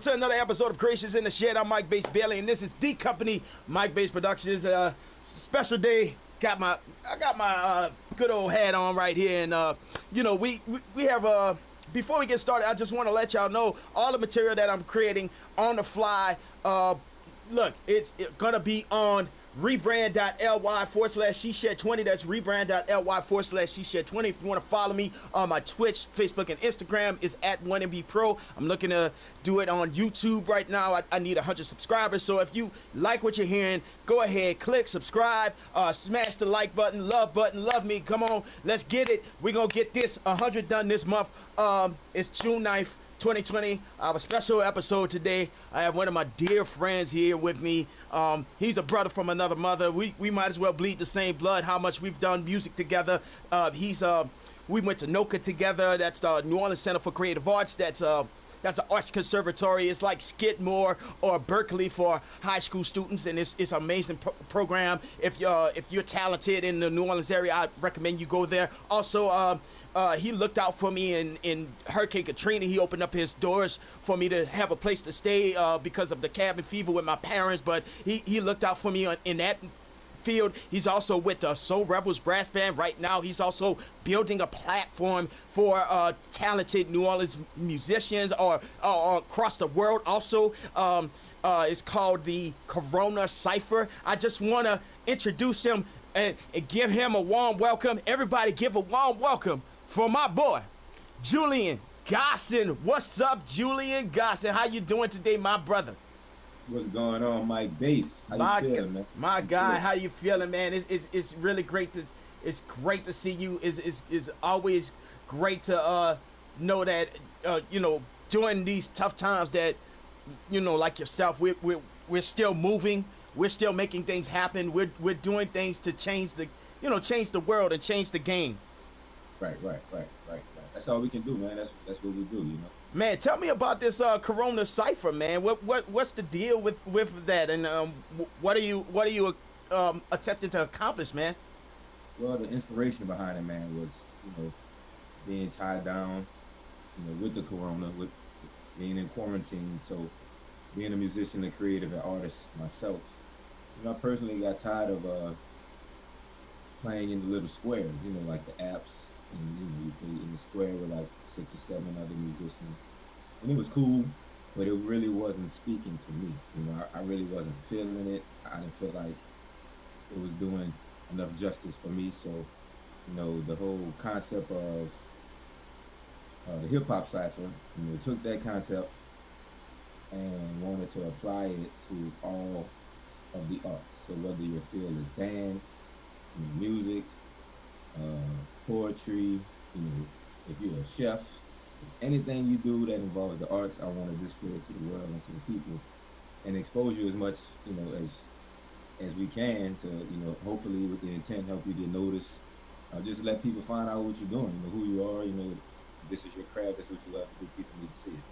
Welcome to another episode of Creations in the Shed. I'm Mike Bass Bailey, and this is D Company Mike Bass Productions. Special day. I got my good old hat on right here, and we have before we get started, I just want to let y'all know all the material that I'm creating on the fly. Look, it's gonna be on rebrand.ly/SheShed20. That's rebrand.ly/SheShed20. If you want to follow me on my Twitch, Facebook, and Instagram, is at 1MB I'm looking to do it on YouTube right now. I need 100 subscribers. So if you like what you're hearing, go ahead, click subscribe, smash the like button, love me. Come on, let's get it. We're going to get this 100 done this month. It's June 9th. 2020. I have a special episode today. I have one of my dear friends here with me. He's a brother from another mother. We might as well bleed the same blood. How much we've done music together. We went to NOCA together. That's the New Orleans Center for Creative Arts. That's an arts conservatory. It's like Skidmore or Berkeley for high school students, and it's an amazing program. If you're talented in the New Orleans area, I recommend you go there. Also, he looked out for me in Hurricane Katrina. He opened up his doors for me to have a place to stay because of the cabin fever with my parents. But he looked out for me in that field. He's also with the Soul Rebels Brass Band right now. He's also building a platform for talented New Orleans musicians or across the world. Also, it's called the Corona Cypher. I just want to introduce him and give him a warm welcome. Everybody give a warm welcome for my boy, Julian Gosson. What's up, Julian Gosson? How you doing today, my brother? What's going on, Mike Bass? How you feeling, man? My guy, how you feeling, man? It's really great to see you. It's always great to know that during these tough times that like yourself, we're still moving. We're still making things happen. We're doing things to change the world and change the game. Right. That's all we can do, man. That's what we do, Man, tell me about this Corona Cypher, man. What's the deal with that, and what are you attempting to accomplish, man? Well, the inspiration behind it, man, was being tied down, with the corona, with being in quarantine. So, being a musician, a creative, an artist myself, I personally got tired of playing in the little squares, like the apps. And you play in the square with like 6 or 7 other musicians, and it was cool, but it really wasn't speaking to me. I really wasn't feeling it. I didn't feel like it was doing enough justice for me. So, the whole concept of the hip hop cipher, took that concept and wanted to apply it to all of the arts. So whether your field is dance, music, poetry, if you're a chef, anything you do that involves the arts, I want to display it to the world and to the people, and expose you as much, as we can to, hopefully with the intent help you get noticed. Just let people find out what you're doing, who you are, this is your craft, that's what you love to do, people need to see it.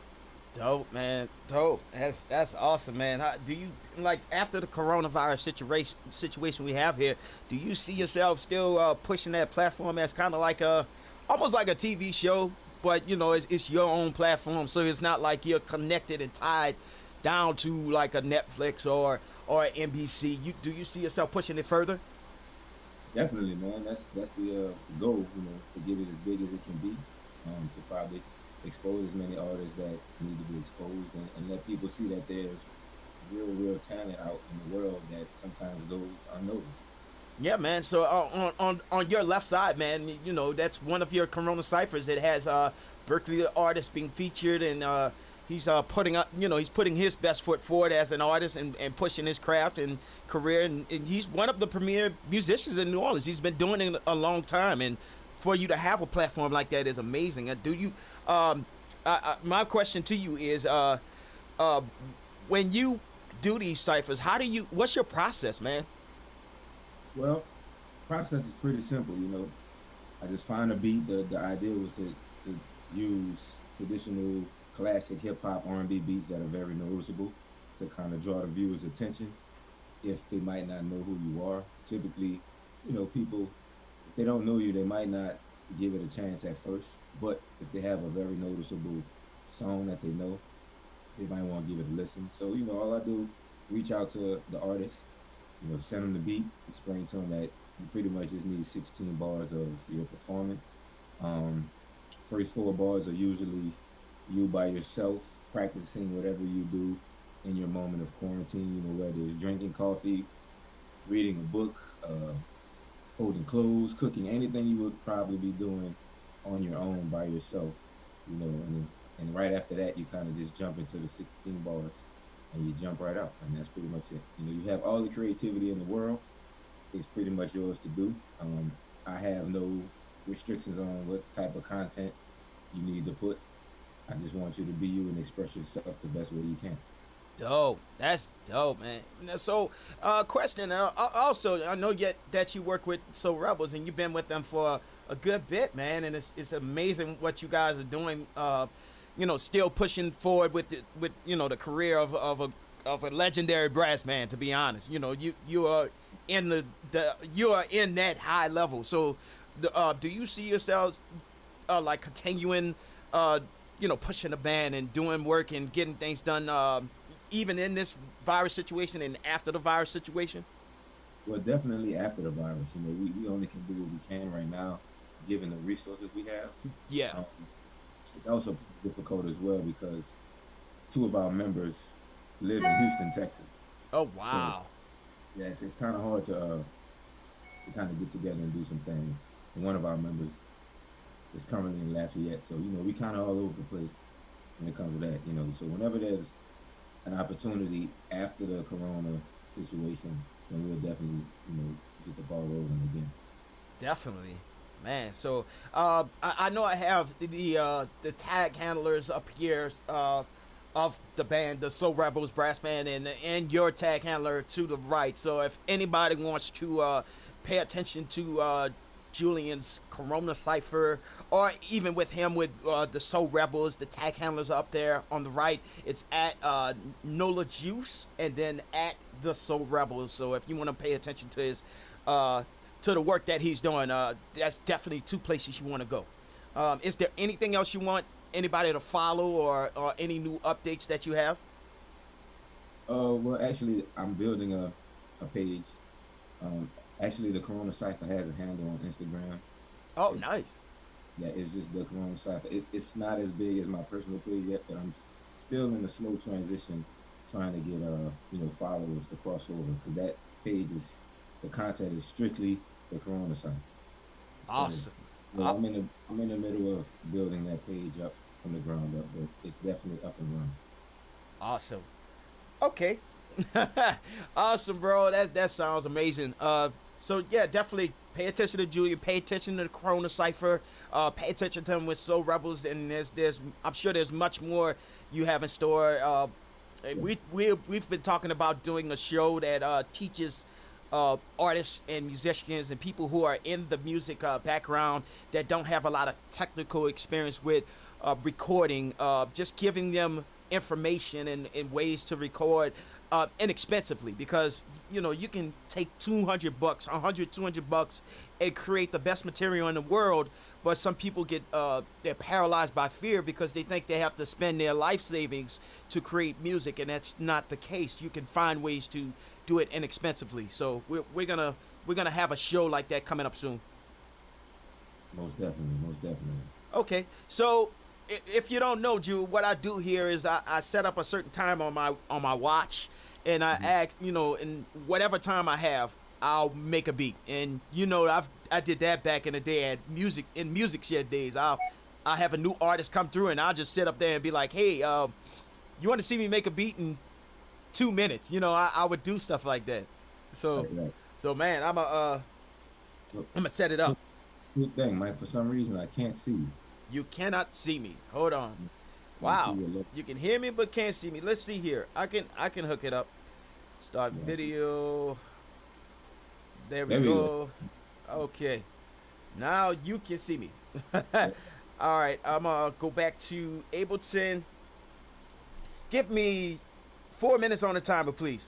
Dope, man. Dope. That's awesome, man. How, do you, like, after the coronavirus situation we have here, do you see yourself still pushing that platform as kind of like almost like a TV show, but it's your own platform, so it's not like you're connected and tied down to like a Netflix or NBC. Do you see yourself pushing it further? Definitely, man. That's the goal, to get it as big as it can be, to probably expose as many artists that need to be exposed, and let people see that there's real talent out in the world that sometimes goes unnoticed. Yeah, man. So on your left side, man, that's one of your Corona Cyphers. It has Berkeley artists being featured, and he's putting up, he's putting his best foot forward as an artist and pushing his craft and career, and he's one of the premier musicians in New Orleans. He's been doing it a long time, and for you to have a platform like that is amazing. Do you? My question to you is, when you do these ciphers, what's your process, man? Well, process is pretty simple. I just find a beat. The idea was to use traditional classic hip hop R&B beats that are very noticeable to kind of draw the viewer's attention if they might not know who you are. Typically, people, if they don't know you, they might not give it a chance at first, but if they have a very noticeable song that they know, they might want to give it a listen. So, you know, all I do, reach out to the artist, you know, send them the beat, explain to them that you pretty much just need 16 bars of your performance. Um, First four bars are usually you by yourself practicing whatever you do in your moment of quarantine, you know, whether it's drinking coffee, reading a book, folding clothes, cooking, anything you would probably be doing on your own by yourself, you know, and right after that you kind of just jump into the 16 bars and you jump right out, and that's pretty much it. You know, you have all the creativity in the world. It's pretty much yours to do. I have no restrictions on what type of content you need to put. I just want you to be you and express yourself the best way you can. Dope. That's dope, man. So, question. Also, I know yet that you work with Soul Rebels, and you've been with them for a good bit, man. And it's amazing what you guys are doing. You know, still pushing forward with with the career of a legendary brass man. To be honest, you know, you are in you are in that high level. So, do you see yourselves like continuing, pushing the band and doing work and getting things done? Even in this virus situation and after the virus situation? Well, definitely after the virus. You know, we only can do what we can right now, given the resources we have. Yeah. Um, it's also difficult as well because two of our members live in Houston, Texas. Oh So wow. yes, it's kind of hard to kind of get together and do some things. And one of our members is currently in Lafayette, so you know we kind of all over the place when it comes to that. You know, so whenever there's an opportunity after the Corona situation, then we'll definitely get the ball rolling again. Definitely, man. So I know I have the tag handlers up here of the band, the Soul Rebels brass band, and your tag handler to the right. So if anybody wants to pay attention to Julian's Corona Cipher, or even with him with the Soul Rebels, the tag handlers up there on the right, it's at Nola Juice and then at the Soul Rebels. So if you want to pay attention to his to the work that he's doing, that's definitely two places you want to go. Is there anything else you want anybody to follow, or any new updates that you have? Well, actually, I'm building a page. Um, Actually, the Corona Cipher has a handle on Instagram. Oh, nice. It's Yeah, it's just the Corona Cipher. It's not as big as my personal page yet, but still in the slow transition, trying to get followers to cross over because that page is the content is strictly the Corona Cipher. So, Awesome. well, I'm in the middle of building that page up from the ground up, but it's definitely up and running. Awesome. Okay. Awesome, bro. That sounds amazing. So yeah, definitely pay attention to Julia. Pay attention to the Corona Cipher. Pay attention to him with Soul Rebels, and there's I'm sure there's much more you have in store. Yeah, We've been talking about doing a show that teaches artists and musicians and people who are in the music background that don't have a lot of technical experience with recording, just giving them information and ways to record inexpensively, because you can take 200 bucks, 100, 200 bucks and create the best material in the world. But some people get they're paralyzed by fear because they think they have to spend their life savings to create music, and that's not the case. You can find ways to do it inexpensively. So we're gonna have a show like that coming up soon. most definitely, most definitely. Okay, so if you don't know, Jude, what I do here is I set up a certain time on my watch, and I Hmm. ask, in whatever time I have, I'll make a beat. And I did that back in the day at music shed days. I have a new artist come through, and I'll just sit up there and be like, hey, you want to see me make a beat in 2 minutes? I would do stuff like that. So Right, right. so man, Look, I'm gonna set it quick, up. quick thing, Mike. For some reason, I can't see you. You cannot see me. Hold on. Let me see Wow. your look. You can hear me but can't see me. Let's see here. I can hook it up. Start Yeah, video. There we there we go. go. Okay. Now you can see me. Yeah. All right. I'm gonna go back to Ableton. Give me 4 minutes on the timer, please.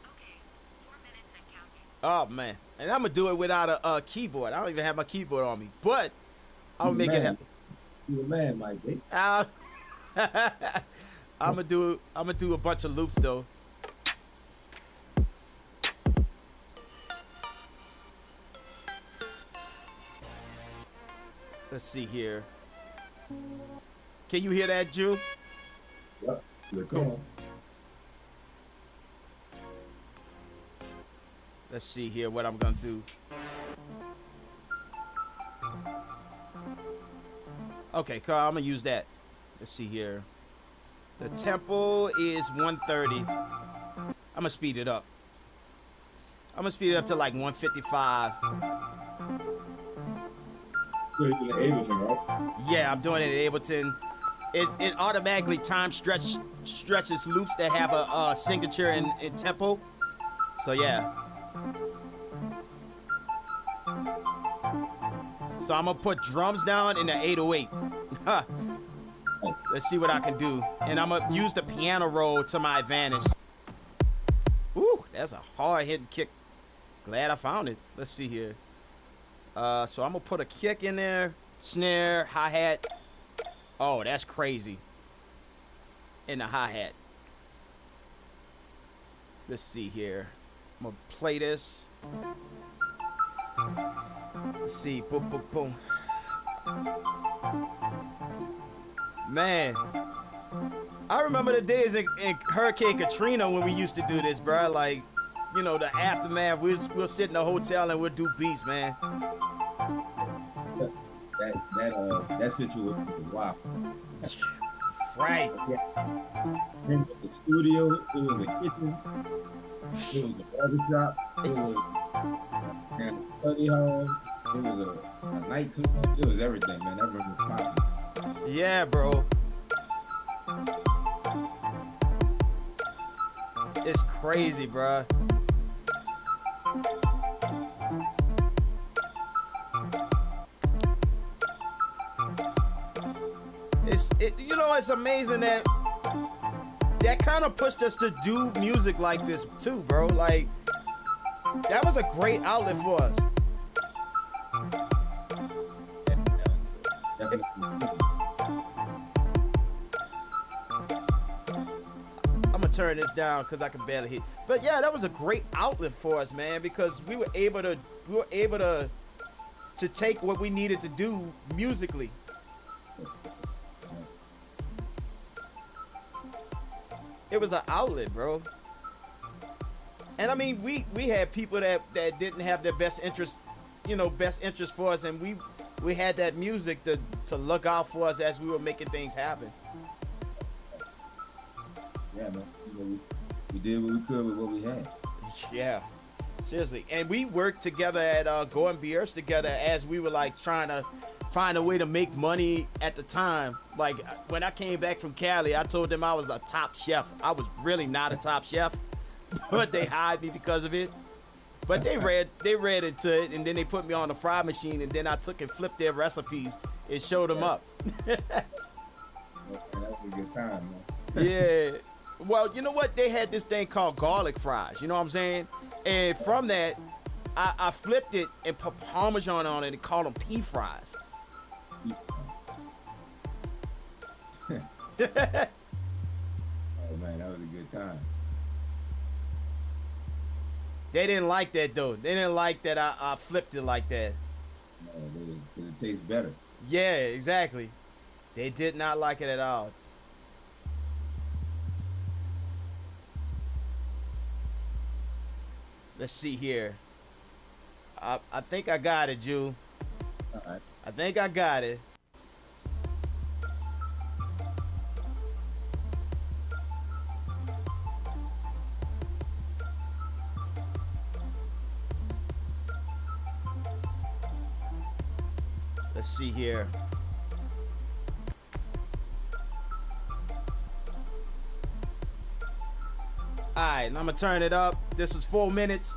Okay, 4 minutes and counting. Oh man. And I'm gonna do it without a keyboard. I don't even have my keyboard on me. But I'll You the make it man. happen. You the man, Mike. Hey, Uh, I'm gonna do a bunch of loops though. Let's see here. Can you hear that, Jew? Yep. You're Cool. Let's see here what I'm gonna do. Okay, Carl, I'm gonna use that. Let's see here. The tempo is 130. I'm gonna speed it up. I'm gonna speed it up to like 155. You're in Ableton, right? Yeah, I'm doing it in Ableton. It automatically stretches loops that have a signature in tempo. So yeah. So I'm gonna put drums down in the 808. Huh. Let's see what I can do. And I'm gonna use the piano roll to my advantage. Ooh, that's a hard hitting kick. Glad I found it. Let's see here. So I'm gonna put a kick in there, snare, hi-hat. Oh, that's crazy. In the hi-hat. Let's see here. I'm gonna play this. Let's see, boom, boom, boom. Man, I remember the days in Hurricane Katrina when we used to do this, bro. Like, you know, the aftermath. We'll sit in a hotel and we'll do beats, man. That situation was wild. Right. In the studio, it was a kitchen, it was a barbershop, it was a study hall, it was a nightclub, it was everything, man. That room was popping. Yeah, bro. It's crazy, bro. You know, it's amazing that kind of pushed us to do music like this too, bro. Like, that was a great outlet for us. Definitely. I'm gonna turn this down because I can barely hear. But yeah, that was a great outlet for us, man, because we were able to take what we needed to do musically. It was an outlet, bro. And I mean, we had people that didn't have their best interest for us, and we had that music to look out for us as we were making things happen. Yeah, man. You know, we did what we could with what we had. Yeah, seriously. And we worked together at Gordon Bierce together as we were like trying to find a way to make money at the time. Like, when I came back from Cali, I told them I was a top chef. I was really not a top chef, but they hired me because of it. But they read into it, and then they put me on the fry machine, and then I took and flipped their recipes and showed them up. That was a good time, man. Yeah. Well, you know what? They had this thing called garlic fries. You know what I'm saying? And from that, I flipped it and put Parmesan on it and called them pea fries. Oh man, that was a good time. They didn't like that though. They didn't like that I flipped it like that. No, because it tastes better. Yeah, exactly. They did not like it at all. Let's see here. I think I got it, Jew. All right. I think I got it. Let's see here. All right, and I'm gonna turn it up. This was 4 minutes.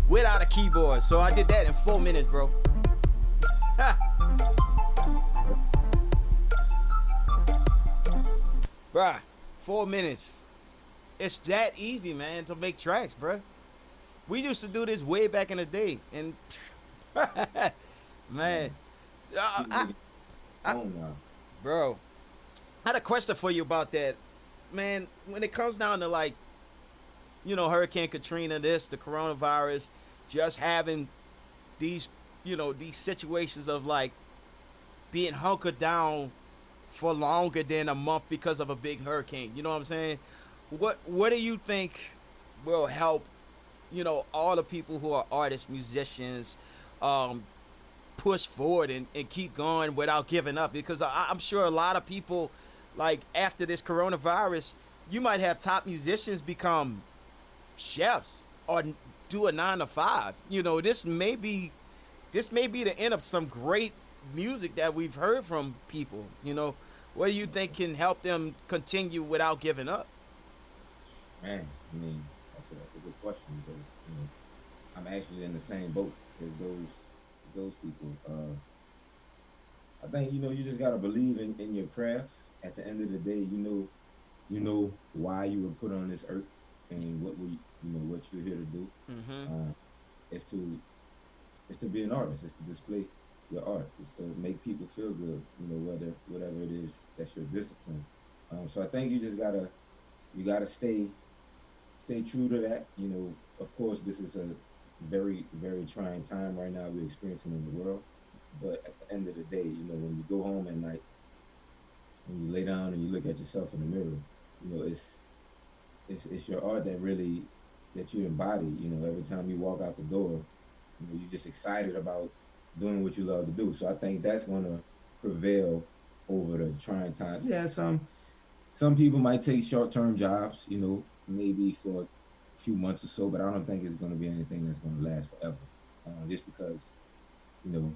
Without a keyboard. So I did that in 4 minutes, bro. Bruh, 4 minutes. It's that easy, man, to make tracks, bruh. We used to do this way back in the day. And man, Uh, People I, making I, phone now. bro, I had a question for you about that, man. When it comes down to like, Hurricane Katrina, the coronavirus, just having these, these situations of like being hunkered down for longer than a month because of a big hurricane. You know what I'm saying? What do you think will help, all the people who are artists, musicians, um, push forward and keep going without giving up? Because I'm sure a lot of people, like after this coronavirus, you might have top musicians become chefs or do a 9 to 5. This may be the end of some great music that we've heard from people. What do you think can help them continue without giving up? Man, I mean, that's a good question because I'm actually in the same boat as those people. I think you just gotta believe in your craft. At the end of the day, you know why you were put on this earth and what you're here to do. Mm-hmm. It's to be an artist. It's to display your art. It's to make people feel good. Whatever it is that's your discipline. So I think you gotta stay true to that. Of course, this is a very, very trying time right now we're experiencing in the world. But at the end of the day, when you go home at night and you lay down and you look at yourself in the mirror, it's your art that you embody. Every time you walk out the door, you're just excited about doing what you love to do. So I think that's gonna prevail over the trying times. Yeah, some people might take short-term jobs, maybe for a few months or so, but I don't think it's going to be anything that's going to last forever. Just because, you know,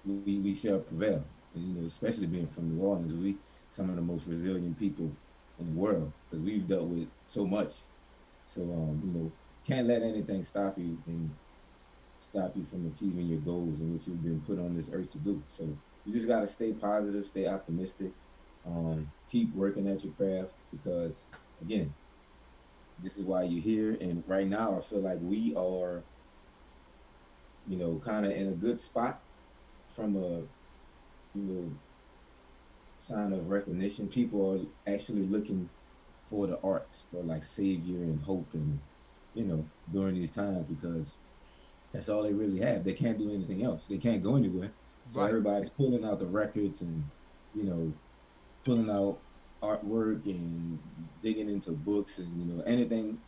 we shall prevail. And, especially being from New Orleans, we some of the most resilient people in the world because we've dealt with so much. So, can't let anything stop you from achieving your goals and what you've been put on this earth to do. So you just got to stay positive, stay optimistic, keep working at your craft because, again, this is why you're here. And right now, I feel like we are, kind of in a good spot from a, sign of recognition. People are actually looking for the arts, for like savior and hope and, during these times because that's all they really have. They can't do anything else. They can't go anywhere. So Right. everybody's pulling out the records and, pulling out artwork and digging into books and, anything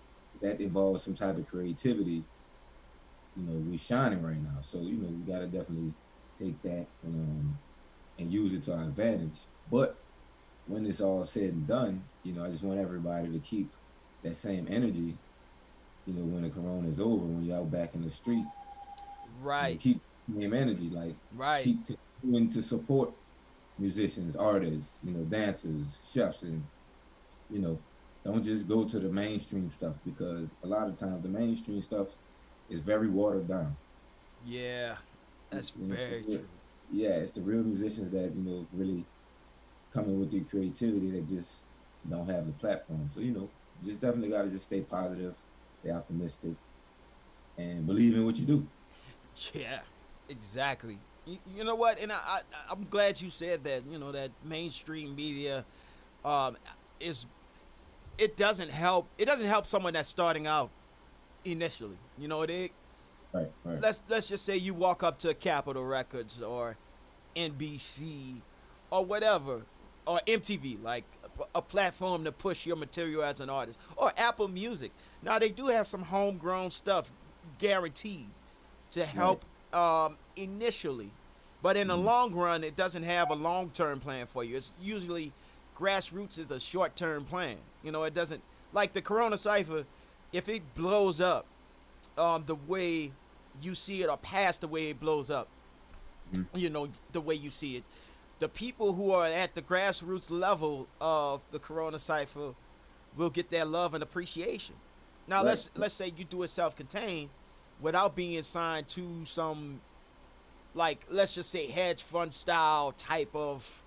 that involves some type of creativity, we're shining right now. So, we got to definitely take that and use it to our advantage. But when it's all said and done, I just want everybody to keep that same energy, when the corona is over, when you're out back in the street, Right. keep the same energy, like Right. keep continuing to support musicians, artists, dancers, chefs, and you know, don't just go to the mainstream stuff because a lot of times the mainstream stuff is very watered down. Yeah. That's And it's the very real, true. yeah, it's the real musicians that really coming with their creativity that just don't have the platform. So just definitely got to just stay positive, stay optimistic, and believe in what you do. Yeah. Exactly. You know what? And I'm glad you said that. That mainstream media, um, is it doesn't help. It doesn't help someone that's starting out initially. They Right, right. let's just say you walk up to Capitol Records or NBC or whatever or MTV, like a platform to push your material as an artist, or Apple Music. Now they do have some homegrown stuff guaranteed to Right. help initially, but in the Mhm. long run, it doesn't have a long term plan for you. It's usually grassroots is a short term plan. It doesn't like the Corona Cipher. If it blows up, the way you see it or past the way it blows up, Mhm. the way you see it, the people who are at the grassroots level of the Corona Cipher will get their love and appreciation. Now Right. let's say you do it self-contained without being signed to some, like, let's just say hedge fund style type of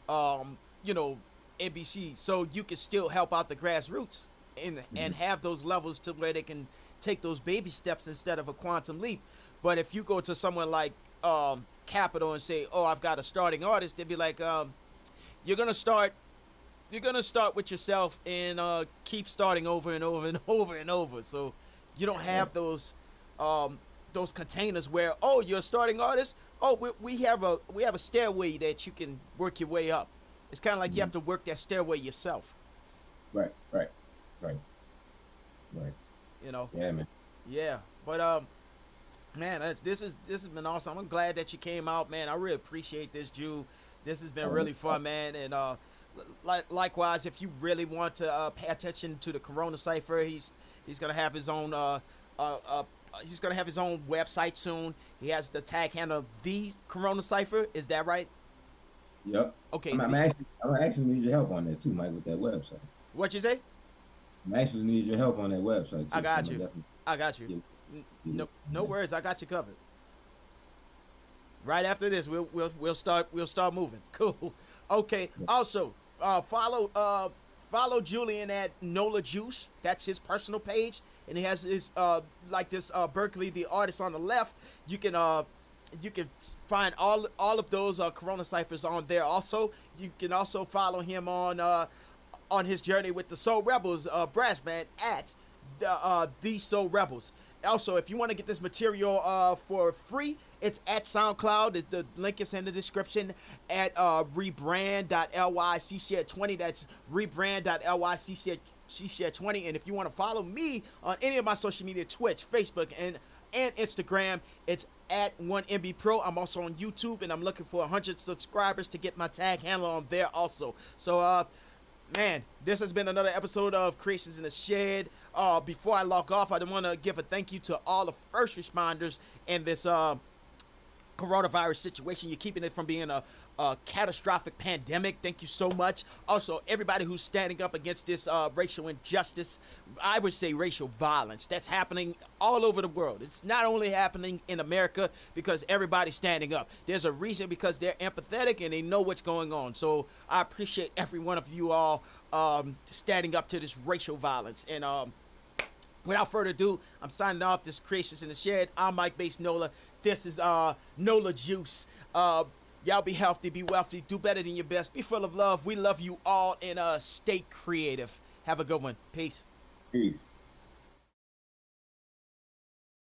um, you know, NBC, so you can still help out the grassroots and Mhm. have those levels to where they can take those baby steps instead of a quantum leap. But if you go to someone like capital and say, "Oh, I've got a starting artist," they'd be like, "You're gonna start. You're gonna start with yourself and keep starting over and over and over and over." So you don't have those containers where, oh, you're a starting artist. Oh, we have a stairway that you can work your way up. It's kind of like you have to work that stairway yourself. Right, right, right, right. You know. Yeah, man. Yeah, but man, this has been awesome. I'm glad that you came out, man. I really appreciate this, Jew. This has been really fun, man. And likewise, if you really want to pay attention to the Corona Cipher, he's gonna have his own he's gonna have his own website soon. He has the tag handle the Corona Cipher. Is that right? Yep. Okay. I'm actually need your help on that too, Mike, with that website. What you say? I actually need your help on that website too. I got so you. definitely- I got you. No worries. I got you covered. Right after this, we'll start moving. Cool. Okay. Also, follow Julian at Nola Juice. That's his personal page, and he has his like this Berkeley the artist on the left. You can find all of those Corona ciphers on there. Also, you can also follow him on his journey with the Soul Rebels brass band at the Soul Rebels. Also, if you want to get this material for free, it's at SoundCloud. The link is in the description at rebrand.ly CShed20. That's rebrand.ly CShed20. And if you want to follow me on any of my social media, Twitch, Facebook, and Instagram, it's at 1MB Pro. I'm also on YouTube, and I'm looking for 100 subscribers to get my tag handle on there also. So, man, this has been another episode of Creations in the Shed. Before I log off, I want to give a thank you to all the first responders in this coronavirus situation. You're keeping it from being a catastrophic pandemic. Thank you so much. Also, everybody who's standing up against this racial injustice, I would say racial violence, that's happening all over the world. It's not only happening in America because everybody's standing up. There's a reason, because they're empathetic and they know what's going on. So I appreciate every one of you all standing up to this racial violence. And without further ado, I'm signing off. This Creations in the Shed. I'm Mike Bass Nola. This is Nola Juice. Y'all be healthy, be wealthy, do better than your best. Be full of love. We love you all, and stay creative. Have a good one. Peace. Peace.